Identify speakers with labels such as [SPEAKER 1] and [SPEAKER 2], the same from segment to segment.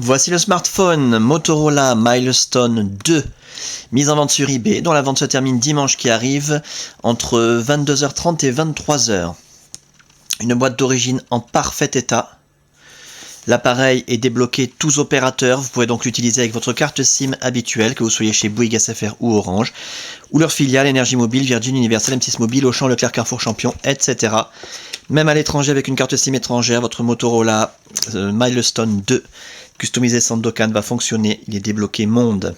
[SPEAKER 1] Voici le smartphone Motorola Milestone 2, mis en vente sur eBay, dont la vente se termine dimanche qui arrive entre 22h30 et 23h. Une boîte d'origine en parfait état. L'appareil est débloqué tous opérateurs, vous pouvez donc l'utiliser avec votre carte SIM habituelle, que vous soyez chez Bouygues SFR ou Orange, ou leur filiale Énergie Mobile, Virgin, Universal, M6 Mobile, Auchan, Leclerc, Carrefour, Champion, etc. Même à l'étranger avec une carte SIM étrangère, votre Motorola Milestone 2 customisé Sandokan va fonctionner, il est débloqué monde.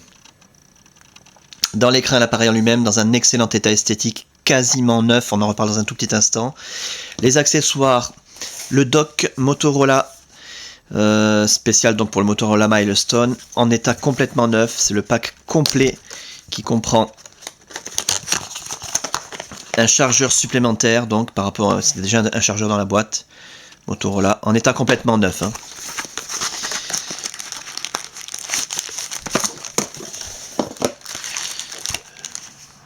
[SPEAKER 1] Dans l'écran, l'appareil en lui-même dans un excellent état esthétique, quasiment neuf, on en reparle dans un tout petit instant. Les accessoires, le dock Motorola spécial donc pour le Motorola Milestone en état complètement neuf, c'est le pack complet qui comprend un chargeur supplémentaire, donc par rapport à, c'est déjà un chargeur dans la boîte Motorola en état complètement neuf, hein.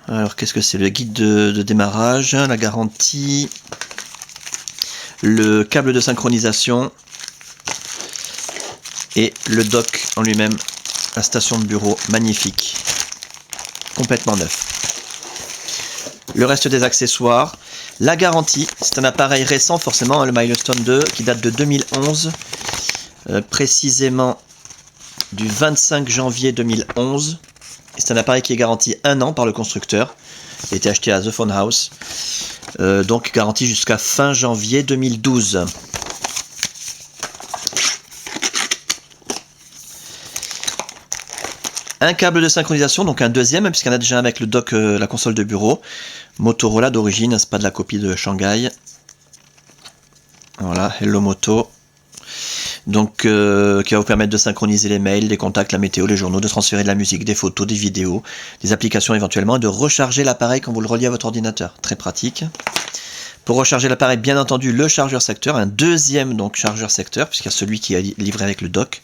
[SPEAKER 1] Alors qu'est-ce que c'est? Le guide de démarrage, la garantie, le câble de synchronisation et le dock en lui-même, la station de bureau magnifique, complètement neuf. Le reste des accessoires, la garantie, c'est un appareil récent forcément, le Milestone 2 qui date de 2011, précisément du 25 janvier 2011. C'est un appareil qui est garanti 1 an par le constructeur. Il a été acheté à The Phone House. Donc garanti jusqu'à fin janvier 2012. Un câble de synchronisation, donc un deuxième, puisqu'il y en a déjà un avec le dock, la console de bureau. Motorola d'origine, c'est pas de la copie de Shanghai. Voilà, Hello Moto. Donc qui va vous permettre de synchroniser les mails, les contacts, la météo, les journaux, de transférer de la musique, des photos, des vidéos, des applications éventuellement, et de recharger l'appareil quand vous le reliez à votre ordinateur. Très pratique. Pour recharger l'appareil, bien entendu, le chargeur secteur, un deuxième donc chargeur secteur, puisqu'il y a celui qui est livré avec le dock,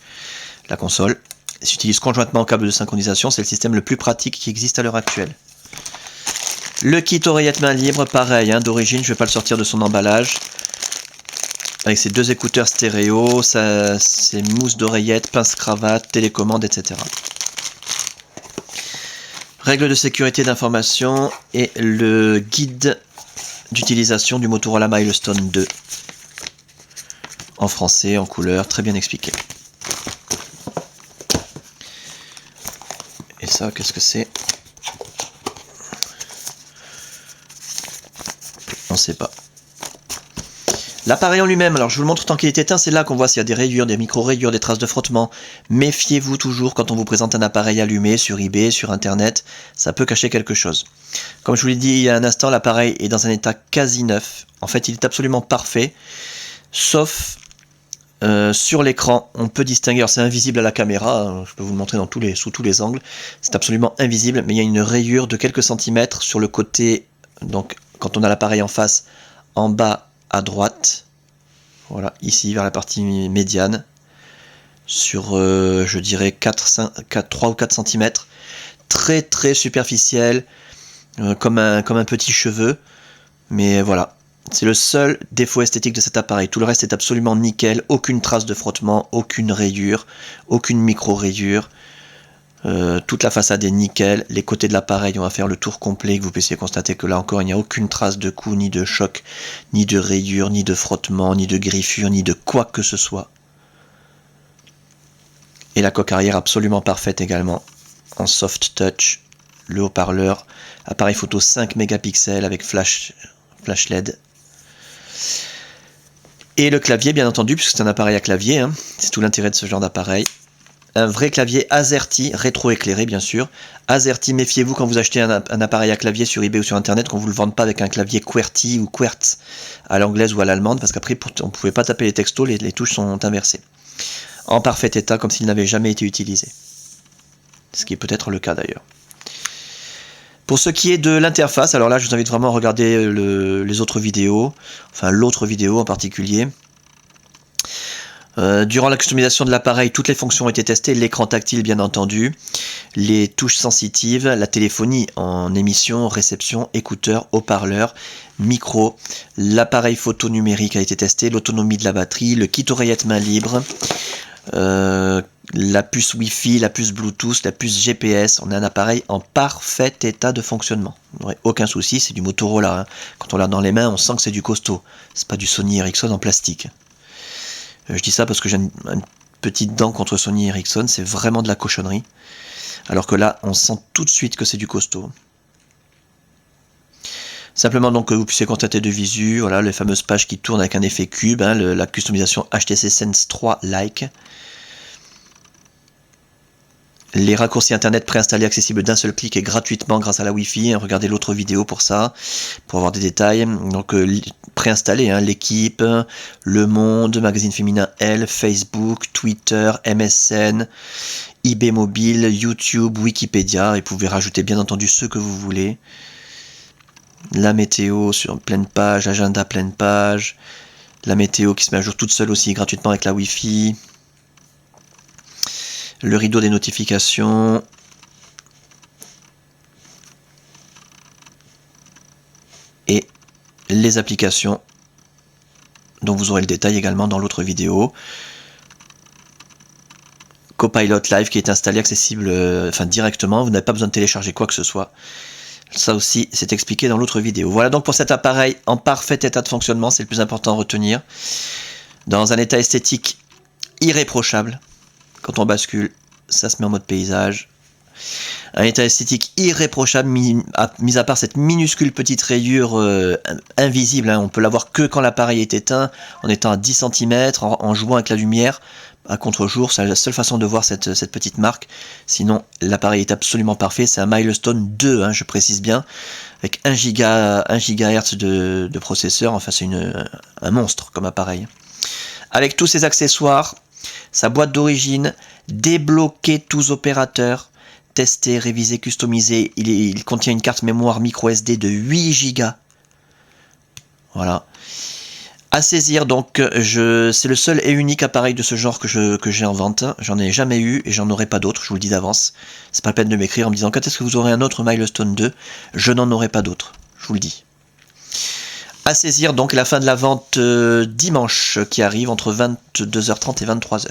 [SPEAKER 1] la console. Il s'utilise conjointement au câble de synchronisation, c'est le système le plus pratique qui existe à l'heure actuelle. Le kit oreillette main libre, pareil, hein, d'origine, je ne vais pas le sortir de son emballage. Avec ses deux écouteurs stéréo, ses mousses d'oreillette, pince-cravate, télécommande, etc. Règles de sécurité d'information et le guide d'utilisation du Motorola Milestone 2. En français, en couleur, très bien expliqué. Et ça, qu'est-ce que c'est? On ne sait pas. L'appareil en lui-même, alors je vous le montre tant qu'il est éteint, c'est là qu'on voit s'il y a des rayures, des micro-rayures, des traces de frottement. Méfiez-vous toujours quand on vous présente un appareil allumé sur eBay, sur internet, ça peut cacher quelque chose. Comme je vous l'ai dit il y a un instant, l'appareil est dans un état quasi neuf. En fait, il est absolument parfait, sauf sur l'écran, on peut distinguer, alors c'est invisible à la caméra, je peux vous le montrer sous tous les angles, c'est absolument invisible, mais il y a une rayure de quelques centimètres sur le côté, donc quand on a l'appareil en face, en bas, à droite, voilà, ici vers la partie médiane, sur je dirais 3 ou 4 cm, très très superficiel, comme un petit cheveu, mais voilà, c'est le seul défaut esthétique de cet appareil. Tout le reste est absolument nickel, aucune trace de frottement, aucune rayure, aucune micro-rayure. Toute la façade est nickel, les côtés de l'appareil, on va faire le tour complet, que vous puissiez constater que là encore il n'y a aucune trace de coup, ni de choc, ni de rayure, ni de frottement, ni de griffure, ni de quoi que ce soit. Et la coque arrière absolument parfaite également, en soft touch, le haut-parleur, appareil photo 5 mégapixels avec flash LED. Et le clavier bien entendu, puisque c'est un appareil à clavier, hein, c'est tout l'intérêt de ce genre d'appareil. Un vrai clavier AZERTY, rétro-éclairé bien sûr. AZERTY, méfiez-vous quand vous achetez un appareil à clavier sur eBay ou sur internet, qu'on ne vous le vende pas avec un clavier QWERTY ou QWERTZ à l'anglaise ou à l'allemande, parce qu'après on ne pouvait pas taper les textos, les touches sont inversées. En parfait état, comme s'il n'avait jamais été utilisé. Ce qui est peut-être le cas d'ailleurs. Pour ce qui est de l'interface, alors là je vous invite vraiment à regarder les autres vidéos, enfin l'autre vidéo en particulier. Durant la customisation de l'appareil, toutes les fonctions ont été testées, l'écran tactile bien entendu, les touches sensitives, la téléphonie en émission, réception, écouteurs, haut-parleurs, micro, l'appareil photo numérique a été testé, l'autonomie de la batterie, le kit oreillette main libre, la puce Wi-Fi, la puce Bluetooth, la puce GPS. On a un appareil en parfait état de fonctionnement. Vous n'aurez aucun souci, c'est du Motorola. Hein. Quand on l'a dans les mains, on sent que c'est du costaud. C'est pas du Sony Ericsson en plastique. Je dis ça parce que j'ai une petite dent contre Sony Ericsson, c'est vraiment de la cochonnerie. Alors que là, on sent tout de suite que c'est du costaud. Simplement donc que vous puissiez constater de visu, voilà, les fameuses pages qui tournent avec un effet cube, hein, la customisation HTC Sense 3 Like. Les raccourcis internet préinstallés accessibles d'un seul clic et gratuitement grâce à la Wi-Fi. Regardez l'autre vidéo pour ça, pour avoir des détails. Donc préinstallés, hein, l'équipe, Le Monde, Magazine Féminin Elle, Facebook, Twitter, MSN, eBay Mobile, YouTube, Wikipédia. Et vous pouvez rajouter bien entendu ce que vous voulez. La météo sur pleine page, agenda pleine page. La météo qui se met à jour toute seule aussi gratuitement avec la Wi-Fi. Le rideau des notifications. Et les applications dont vous aurez le détail également dans l'autre vidéo. Copilot Live qui est installé, accessible directement. Vous n'avez pas besoin de télécharger quoi que ce soit. Ça aussi, c'est expliqué dans l'autre vidéo. Voilà donc pour cet appareil en parfait état de fonctionnement. C'est le plus important à retenir. Dans un état esthétique irréprochable. Quand on bascule, ça se met en mode paysage. Un état esthétique irréprochable, mis à part cette minuscule petite rayure invisible. Hein, on peut la voir que quand l'appareil est éteint, en étant à 10 cm, en jouant avec la lumière. À contre-jour, c'est la seule façon de voir cette petite marque. Sinon, l'appareil est absolument parfait. C'est un Milestone 2, hein, je précise bien, avec 1 GHz de processeur. Enfin, c'est un monstre comme appareil. Avec tous ses accessoires, sa boîte d'origine, débloquer tous opérateurs, tester, réviser, customiser. Il contient une carte mémoire micro SD de 8 Go. Voilà. À saisir, donc, c'est le seul et unique appareil de ce genre que j'ai en vente. J'en ai jamais eu et j'en aurai pas d'autres, je vous le dis d'avance. C'est pas la peine de m'écrire en me disant quand est-ce que vous aurez un autre Milestone 2. Je n'en aurai pas d'autres, je vous le dis. À saisir, donc, la fin de la vente dimanche qui arrive entre 22h30 et 23h.